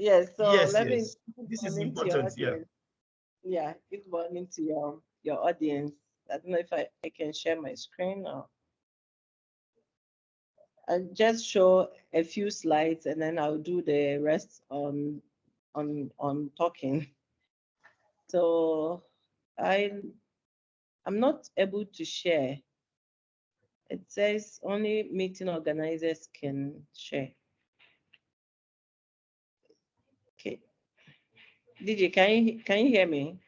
Yes, so Yes, let me yes. good This is morning to your important. Yeah. audience. Yeah, good morning to your audience. I don't know if I can share my screen or I'll just show a few slides and then I'll do the rest on talking. So I I'm not able to share. It says only meeting organizers can share. Okay. DJ, can you hear me?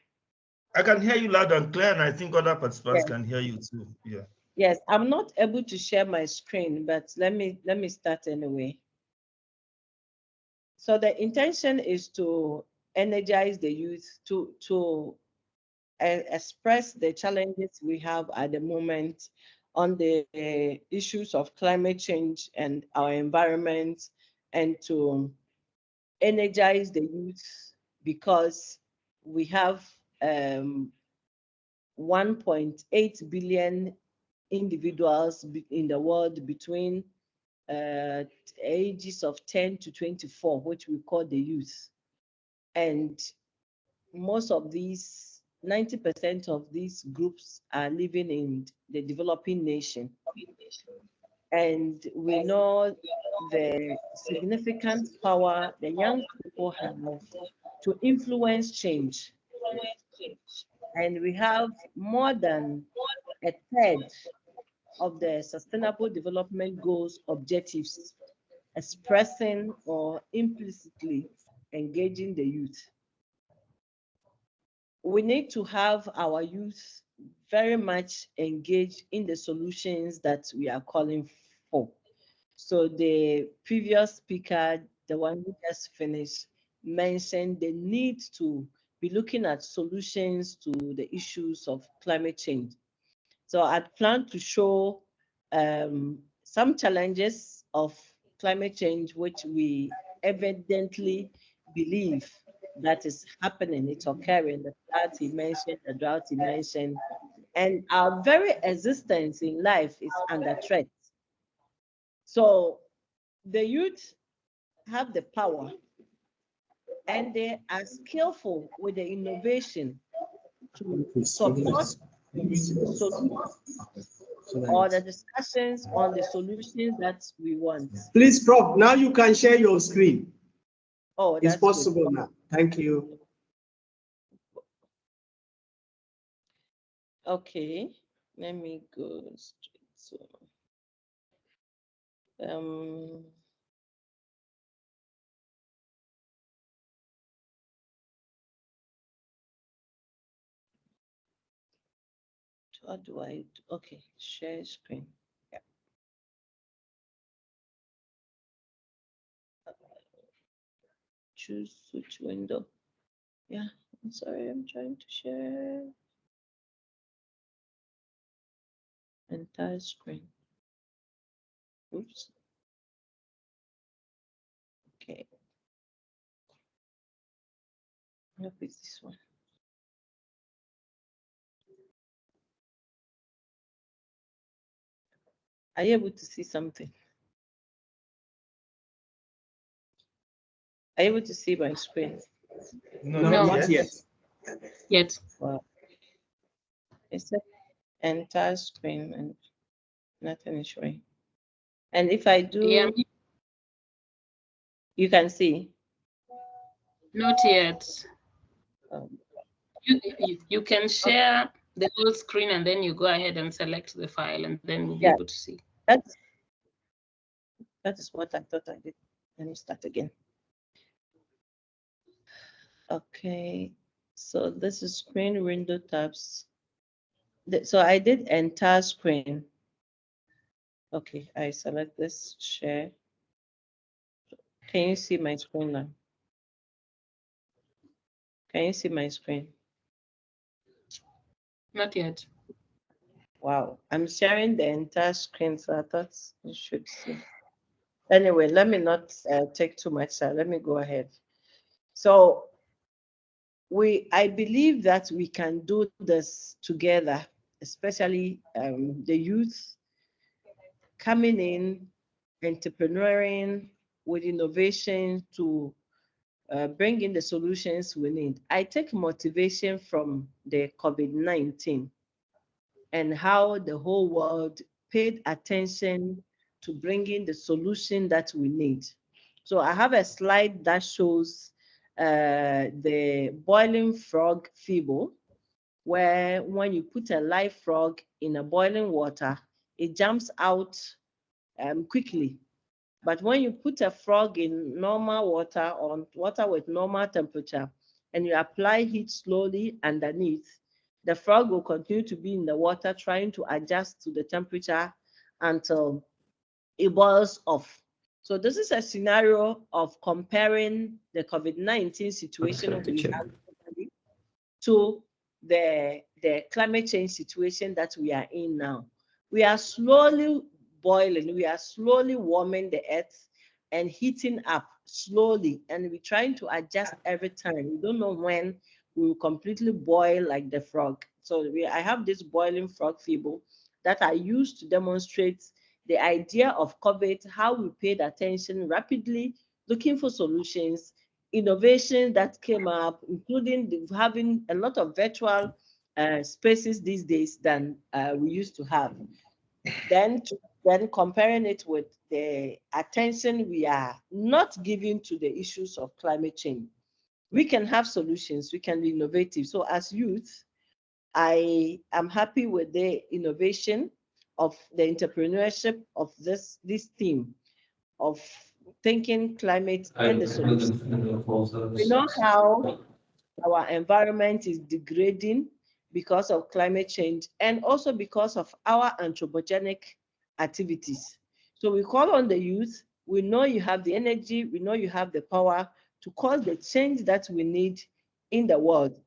I can hear you loud and clear, and I think other participants Yes. can hear you too. Yeah. Yes, I'm not able to share my screen, but let me start anyway. So the intention is to energize the youth to express the challenges we have at the moment on the issues of climate change and our environment, and to energize the youth because we have um, 1.8 billion individuals in the world between uh, ages of 10 to 24, which we call the youth. And most of these, 90% of these groups are living in the developing nation. And we know the significant power the young people have to influence change. And we have more than a third of the Sustainable Development Goals objectives expressing or implicitly engaging the youth. We need to have our youth very much engaged in the solutions that we are calling for. So the previous speaker, the one who just finished, mentioned the need to be looking at solutions to the issues of climate change. So I plan to show some challenges of climate change, which we evidently believe that is happening, it's occurring, the floods he mentioned, the drought he mentioned, and our very existence in life is under threat. So the youth have the power and they are skillful with the innovation to support the solution or the discussions on the solutions that we want. Please, Prof, now you can share your screen. Oh, It's that's possible good. now. Thank you. Okay, let me go straight to what do I do? Okay, share screen. Yeah. Choose switch window. Yeah, I'm sorry, I'm trying to share entire screen. Oops. Okay. I hope it's this one. Are you able to see something? Are you able to see my screen? No, No, not yet. Yet. Wow. It's an entire screen and nothing is showing. And if I do, Yeah. you can see. Not yet. Um, You can share the whole screen and then you go ahead and select the file and then we'll be yeah, able to see. that's that is what I thought I did. Let me start again. Okay, so this is screen window tabs. So I did entire screen. Okay, I select this share. Can you see my screen now? Can you see my screen? Not yet. Wow, I'm sharing the entire screen, so I thought you should see. Anyway, let me not take too much time. Let me go ahead. So I believe that we can do this together, especially the youth coming in, entrepreneuring with innovation to bring in the solutions we need. I take motivation from the COVID-19 and how the whole world paid attention to bringing the solution that we need. So I have a slide that shows the boiling frog feeble, where when you put a live frog in a boiling water, it jumps out quickly. But when you put a frog in normal water or water with normal temperature and you apply heat slowly underneath, the frog will continue to be in the water trying to adjust to the temperature until it boils off. So this is a scenario of comparing the COVID-19 situation we have to the climate change situation that we are in now. We are slowly boiling, we are slowly warming the earth and heating up slowly, and we're trying to adjust every time. We don't know when we will completely boil like the frog. So I have this boiling frog feeble that I used to demonstrate the idea of COVID, how we paid attention rapidly, looking for solutions, innovation that came up, including having a lot of virtual spaces these days than we used to have. Then comparing it with the attention we are not giving to the issues of climate change. We can have solutions, we can be innovative. So as youth, I am happy with the innovation of the entrepreneurship of this theme of thinking climate and the solution. We know how our environment is degrading because of climate change and also because of our anthropogenic activities. So we call on the youth. We know you have the energy, we know you have the power to cause the change that we need in the world.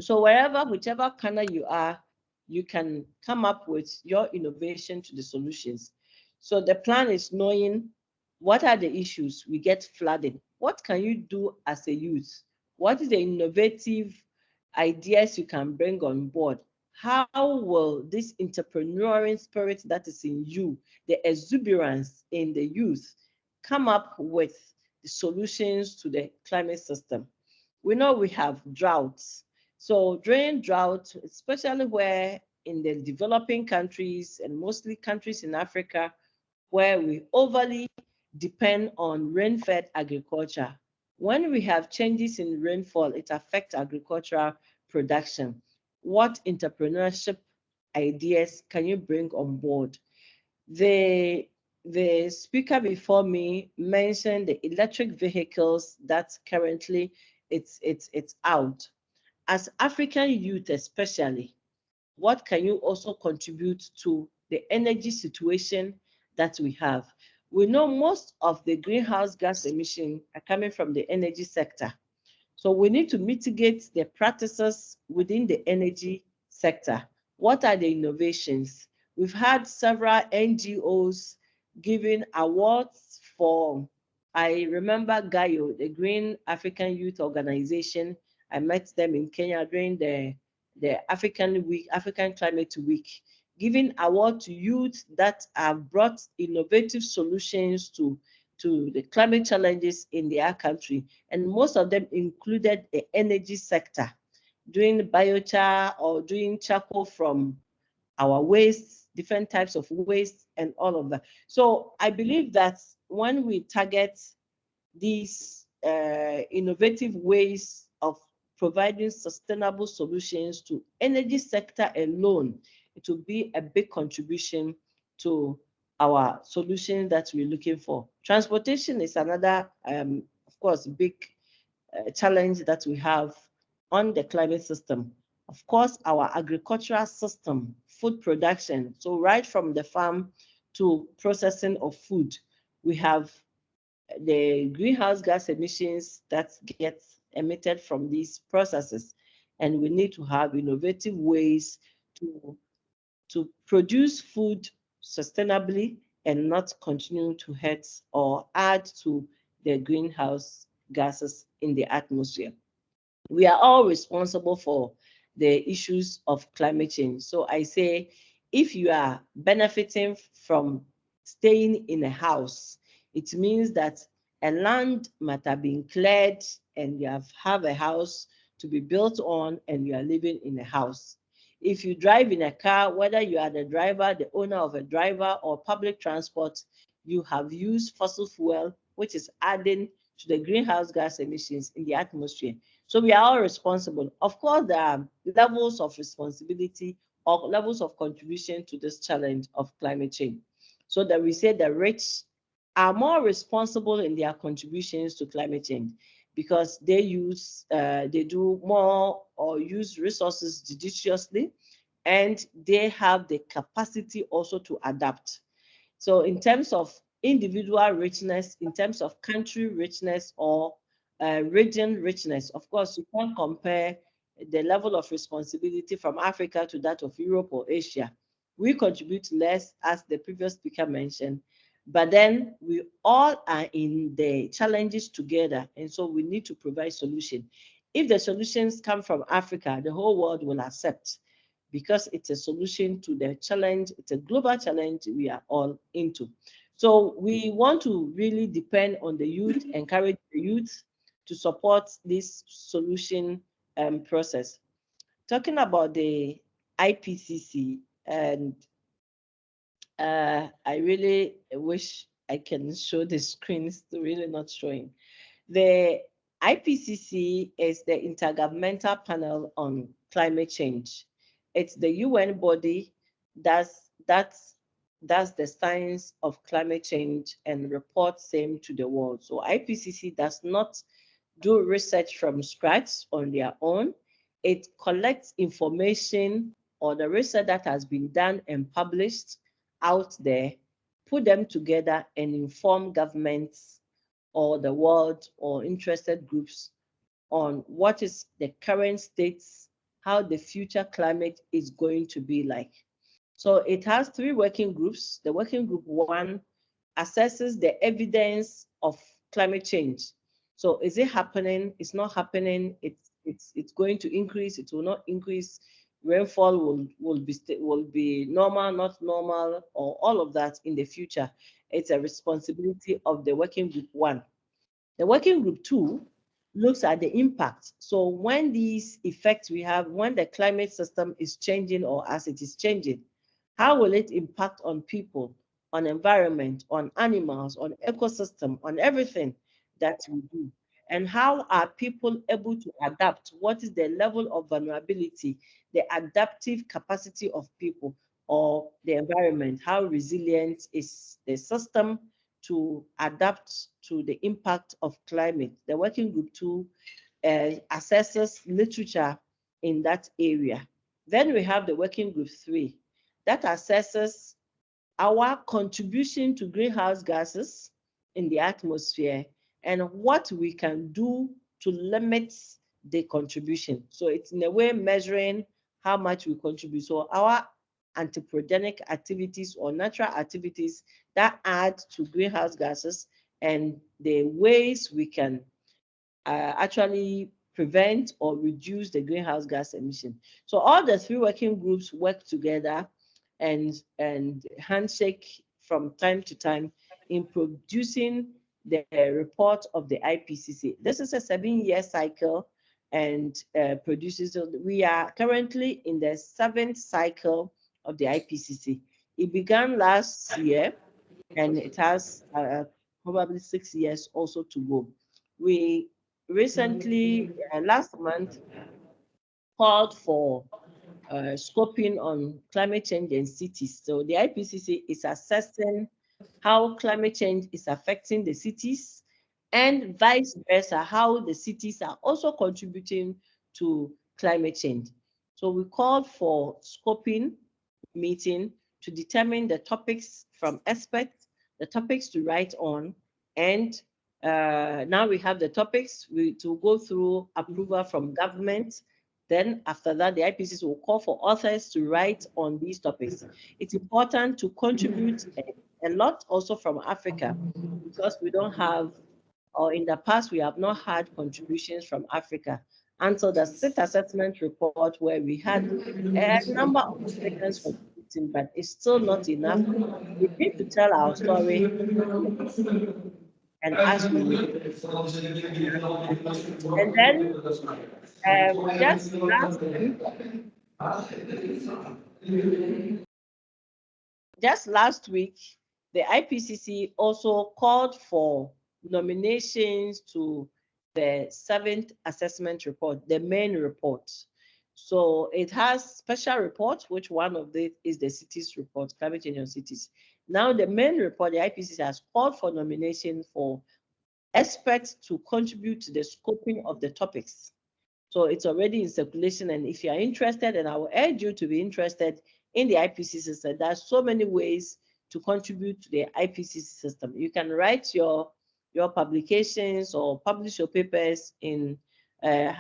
So whichever corner you are, you can come up with your innovation to the solutions. So the plan is knowing what are the issues. We get flooding. What can you do as a youth? What is the innovative ideas you can bring on board? How will this entrepreneurial spirit that is in you, the exuberance in the youth, come up with the solutions to the climate system? We know we have droughts. So during drought, especially where in the developing countries and mostly countries in Africa, where we overly depend on rain-fed agriculture. When we have changes in rainfall, it affects agricultural production. What entrepreneurship ideas can you bring on board? The speaker before me mentioned the electric vehicles that currently it's out. As African youth especially, what can you also contribute to the energy situation that we have? We know most of the greenhouse gas emissions are coming from the energy sector. So we need to mitigate the practices within the energy sector. What are the innovations? We've had several NGOs giving awards for, I remember GAYO, the Green African Youth Organization. I met them in Kenya during the African Week, African Climate Week, giving award to youth that have brought innovative solutions to the climate challenges in their country. And most of them included the energy sector, doing biochar or doing charcoal from our waste, different types of waste and all of that. So I believe that when we target these innovative ways of providing sustainable solutions to energy sector alone, it will be a big contribution to our solution that we're looking for. Transportation is another, of course, big challenge that we have on the climate system. Of course, our agricultural system, food production, so right from the farm to processing of food, we have the greenhouse gas emissions that get emitted from these processes. And we need to have innovative ways to produce food sustainably and not continue to hurt or add to the greenhouse gases in the atmosphere. We are all responsible for the issues of climate change. So I say, if you are benefiting from staying in a house, it means that and land might have been cleared and you have a house to be built on and you are living in a house. If you drive in a car, whether you are the driver, the owner of a driver, or public transport, you have used fossil fuel, which is adding to the greenhouse gas emissions in the atmosphere. So we are all responsible. Of course, there are levels of responsibility or levels of contribution to this challenge of climate change. So that we say the rich are more responsible in their contributions to climate change because they do more or use resources judiciously, and they have the capacity also to adapt. So in terms of individual richness, in terms of country richness or region richness, of course, you can't compare the level of responsibility from Africa to that of Europe or Asia. We contribute less, as the previous speaker mentioned, but then we all are in the challenges together, and so we need to provide solutions. If the solutions come from Africa, the whole world will accept because it's a solution to the challenge. It's a global challenge we are all into. So we want to really depend on the youth, encourage the youth to support this solution process. Talking about the IPCC, and I really wish I can show the screen, it's really not showing. The IPCC is the Intergovernmental Panel on Climate Change. It's the UN body that's the science of climate change and reports same to the world. So IPCC does not do research from scratch on their own. It collects information or the research that has been done and published out there, put them together and inform governments or the world or interested groups on what is the current states, how the future climate is going to be like. So it has 3 working groups. The working group 1 assesses the evidence of climate change. So is it happening? It's not happening. It's going to increase. It will not increase. Rainfall will be normal, not normal, or all of that in the future. It's a responsibility of the working group 1. The working group 2 looks at the impact. So when these effects we have, when the climate system is changing or as it is changing, how will it impact on people, on environment, on animals, on ecosystem, on everything that we do? And how are people able to adapt? What is the level of vulnerability, the adaptive capacity of people or the environment? How resilient is the system to adapt to the impact of climate? The working group 2 assesses literature in that area. Then we have the working group 3 that assesses our contribution to greenhouse gases in the atmosphere and what we can do to limit the contribution. So it's in a way measuring how much we contribute. So our anthropogenic activities or natural activities that add to greenhouse gases and the ways we can actually prevent or reduce the greenhouse gas emission. So all the 3 working groups work together and handshake from time to time in producing the report of the IPCC. This is a 7-year cycle and produces. We are currently in the 7th cycle of the IPCC. It began last year and it has probably 6 years also to go. We recently, last month, called for scoping on climate change in cities. So the IPCC is assessing how climate change is affecting the cities and vice versa, how the cities are also contributing to climate change. So we called for scoping meeting to determine the topics from experts, the topics to write on, and now we have the topics to go through approval from government. Then after that, the IPCC will call for authors to write on these topics. It's important to contribute a lot also from Africa because we don't have, or in the past, we have not had contributions from Africa until the state assessment report where we had a number of Africans contributing, but it's still not enough. We need to tell our story and ask you. And then just last week, the IPCC also called for nominations to the 7th assessment report, the main report. So it has special reports, which one of them is the cities report, climate change on cities. Now the main report, the IPCC has called for nomination for experts to contribute to the scoping of the topics. So it's already in circulation. And if you are interested, and I will urge you to be interested in the IPCC system, there are so many ways to contribute to the IPCC system. You can write your publications or publish your papers in a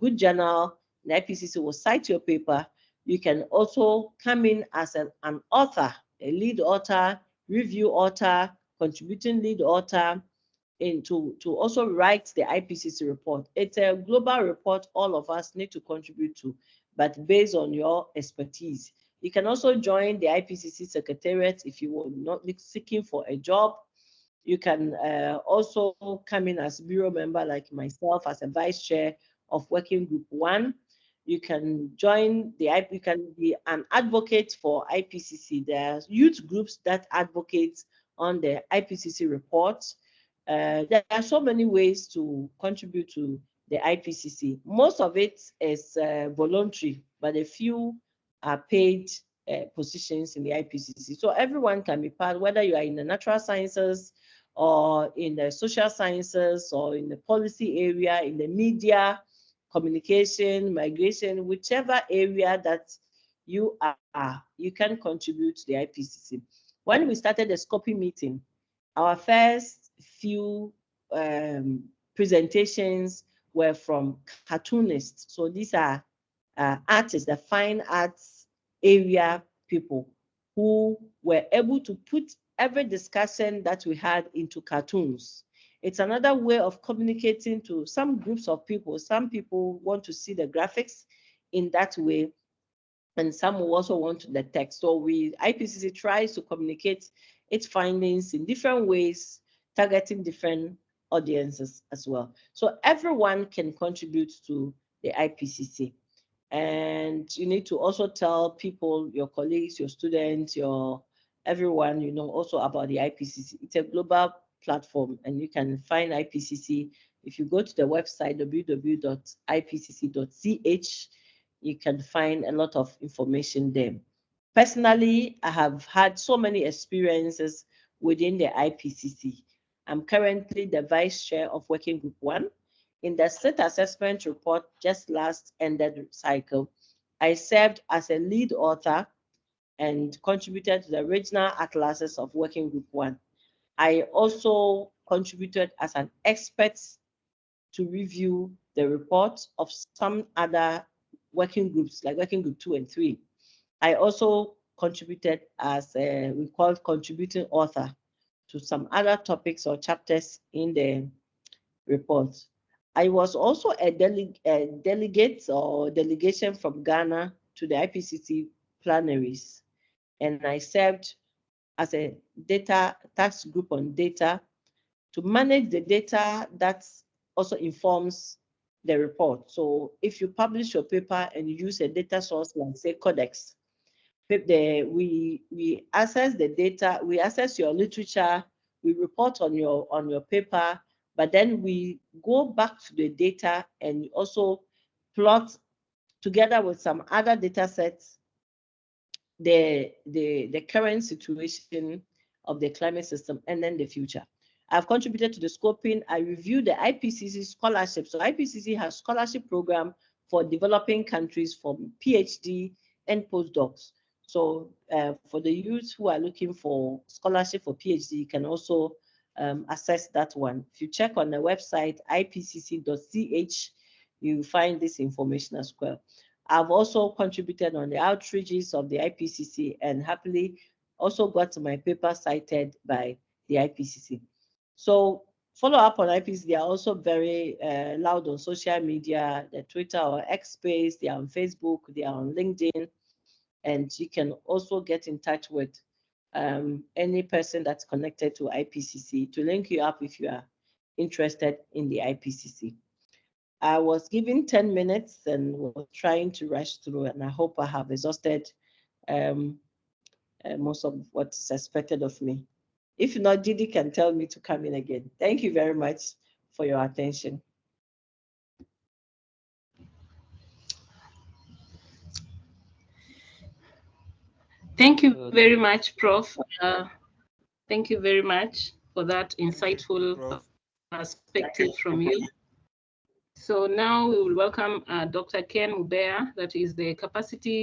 good journal. The IPCC will cite your paper. You can also come in as an author, a lead author, review author, contributing lead author, to also write the IPCC report. It's a global report all of us need to contribute to, but based on your expertise. You can also join the IPCC Secretariat if you are not seeking for a job. You can also come in as bureau member like myself as a vice chair of Working Group 1. You can join you can be an advocate for IPCC. There are youth groups that advocate on the IPCC reports. There are so many ways to contribute to the IPCC. Most of it is voluntary, but a few are paid positions in the IPCC. So everyone can be part, whether you are in the natural sciences or in the social sciences or in the policy area, in the media, communication, migration, whichever area that you are, you can contribute to the IPCC. When we started the scoping meeting, our first few presentations were from cartoonists. So these are artists, the fine arts area people who were able to put every discussion that we had into cartoons. It's another way of communicating to some groups of people. Some people want to see the graphics in that way, and some will also want the text. So IPCC tries to communicate its findings in different ways, targeting different audiences as well. So everyone can contribute to the IPCC. And you need to also tell people, your colleagues, your students, everyone, also about the IPCC. It's a global platform, and you can find IPCC if you go to the website www.ipcc.ch. You can find a lot of information there. Personally, I have had so many experiences within the IPCC. I'm currently the vice chair of Working Group 1. In the state assessment report just last ended cycle, I served as a lead author and contributed to the regional atlases of Working Group 1. I also contributed as an expert to review the report of some other working groups, like Working Group 2 and 3. I also contributed as we call contributing author to some other topics or chapters in the report. I was also a delegate or delegation from Ghana to the IPCC plenaries, and I served as a data task group on data to manage the data that also informs the report. So if you publish your paper and you use a data source like say Codex, we access the data, we access your literature, we report on your paper, but then we go back to the data and also plot together with some other data sets the current situation of the climate system and then the future. I've contributed to the scoping. I reviewed the IPCC scholarship. So IPCC has scholarship program for developing countries for PhD and postdocs. So for the youth who are looking for scholarship for PhD, you can also access that one. If you check on the website, ipcc.ch, you find this information as well. I've also contributed on the outreaches of the IPCC and happily also got my paper cited by the IPCC. So follow up on IPCC. They are also very loud on social media, the Twitter or X space. They are on Facebook. They are on LinkedIn. And you can also get in touch with any person that's connected to IPCC to link you up if you are interested in the IPCC. I was given 10 minutes and was trying to rush through, and I hope I have exhausted most of what is expected of me. If not, Didi can tell me to come in again. Thank you very much for your attention. Thank you very much, Prof. Thank you very much for that insightful perspective from you. So now we will welcome Dr. Ken Ubea, that is the Capacity